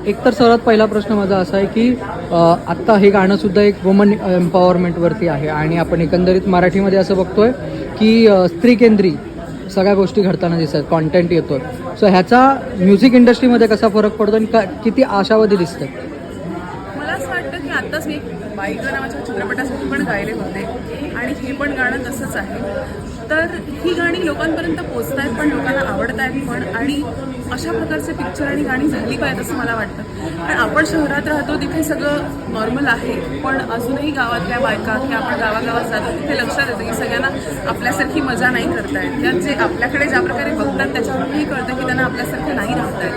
एकतर सर्वात पहिला प्रश्न माझा असा आहे की आत्ता हे गाणंसुद्धा एक वुमन एम्पॉवरमेंटवरती आहे आणि आपण एकंदरीत मराठीमध्ये असं बघतोय की स्त्रीकेंद्री सगळ्या गोष्टी घडताना दिसतात, कॉन्टेंट येतो. सो ह्याचा म्युझिक इंडस्ट्रीमध्ये कसा फरक पडतो आणि किती आशावादी दिसतं? मला असं वाटतं की आत्ताच मी एक बाईकर नावाच्या चित्रपटासाठी पण गायले होते आणि हे पण गाणं तसंच आहे. तर ही गाणी लोकांपर्यंत पोचत आहेत पण लोकांना आवडत आहेत पण, आणि अशा प्रकारचे पिक्चर आणि गाणी झाली पाहिजेत असं मला वाटतं. कारण आपण शहरात राहतो तिथे सगळं नॉर्मल आहे, पण अजूनही गावातल्या बायका किंवा आपण गावागावात जातो तिथे लक्षात येतं की सगळ्यांना आपल्यासारखी मजा नाही करतायत, किंवा जे आपल्याकडे ज्या प्रकारे बघतात त्याच्यावरूनही कळतं की त्यांना आपल्यासारखे नाही राहतायत.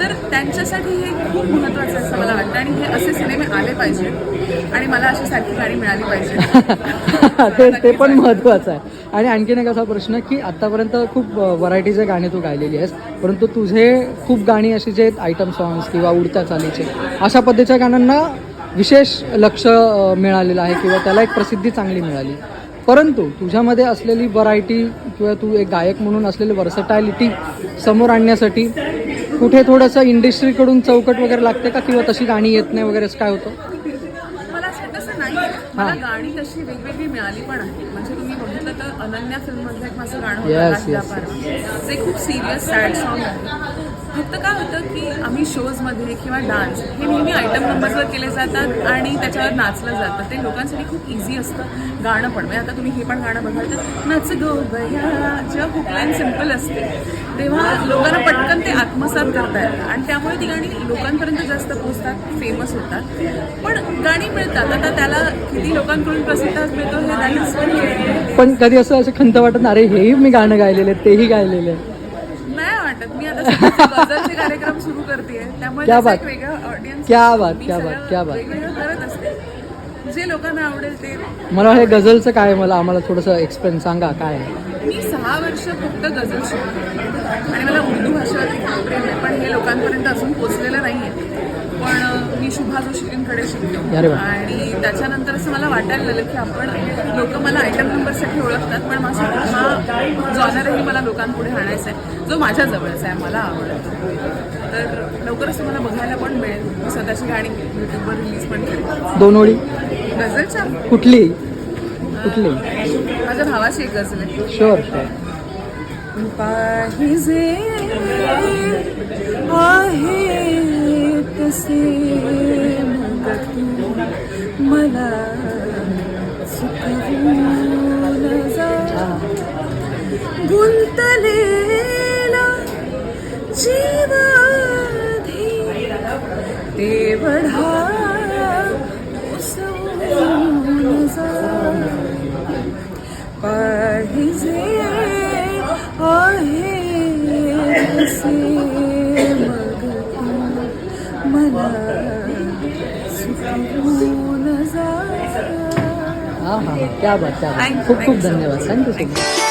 तर त्यांच्यासाठी हे खूप महत्त्वाचं आहे असं मला वाटतं आणि हे असे सिनेमे आले पाहिजे आणि मला अशी सारखी गाणी मिळाली पाहिजे. ते पण महत्त्वाचं आहे. आणि आणखीन एक असा प्रश्न की आत्तापर्यंत खूप व्हरायटीचे गाणे तू गायलेली आहेस, परंतु तुझे खूप गाणी अशी जे आयटम सॉंग्स किंवा उडत्या चालीचे अशा पद्धतीच्या गाण्यांना विशेष लक्ष मिळालेलं आहे किंवा त्याला एक प्रसिद्धी चांगली मिळाली. परंतु तुझ्यामध्ये असलेली व्हरायटी किंवा तू एक गायक म्हणून असलेली वर्सटॅलिटी समोर आणण्यासाठी कुठे थोडंसं इंडस्ट्रीकडून चौकट वगैरे लागते का, किंवा तशी गाणी येत नाही वगैरे, असं काय होतं? मला असं तसं नाही, मला गाणी तशी वेगवेगळी मिळाली पण आहे. म्हणजे तुम्ही बघितलं तर अनन्या फिल्ममधलं एक माझं गाणं होतं जे खूप सिरियस सॅड सॉन्ग आहे. फक्त काय होतं की आम्ही शोजमध्ये किंवा डान्स हे नेहमी आयटम नंबरवर केले जातात आणि त्याच्यावर नाचलं जातं. ते लोकांसाठी खूप इझी असतं गाणं पण. म्हणजे आता तुम्ही हे पण गाणं बघाल तर नच गो बया, जेव्हा हुकलाईन सिम्पल असते तेव्हा लोकांना पटकन ते आत्मसात करतात आणि त्यामुळे ती गाणी लोकांपर्यंत जास्त पोहोचतात, फेमस होतात. पण गाणी मिळतात, आता त्याला किती लोकांकडून प्रसिद्ध मिळतो हे पण कधी असं खंत वाटत अरे हेही मी गाणं गायलेलं आहे, तेही गायलेलं आहे? नाही वाटत. मी आता गझलचे कार्यक्रम सुरू करते त्यामुळे एक वेगळं ऑडियन्स वेगवेगळं करत असते जे लोकांना आवडेल ते. मला हे गझलचं काय, आम्हाला थोडंसं एक्सप्लेन सांगा काय आहे. मी 6 वर्ष फक्त गझल शिकते आणि मला उर्दू भाषेवरती खूप प्रेम आहे, पण हे लोकांपर्यंत अजून पोचलेलं नाही आहे. पण मी शुभा जोशींकडे शिकते आणि त्याच्यानंतर असं मला वाटायला लागलं की आपण लोक मला आयटम नंबरसाठी ओळखतात, पण माझा हा जॉनरही मला लोकांपुढे आणायचा आहे जो माझ्या जवळचा आहे, मला आवडतो. तर लवकरच तुम्हाला बघायला पण मिळेल. मी स्वतःची गाणी यूट्यूबवर रिलीज पण केली. 2 ओळी गझलच्या कुठली? माझ्या भावाची एक गझल आहे. शुअर. पाहिजे आहे तसे मग तू मला सुखवून जा, गुंतलेला जीवाधी ते बढा उसवून जा. पाहिजे आहे तसे मग तू मला सुखवून जा. हां, क्या बात. खूप खूप धन्यवाद. Thank you so much.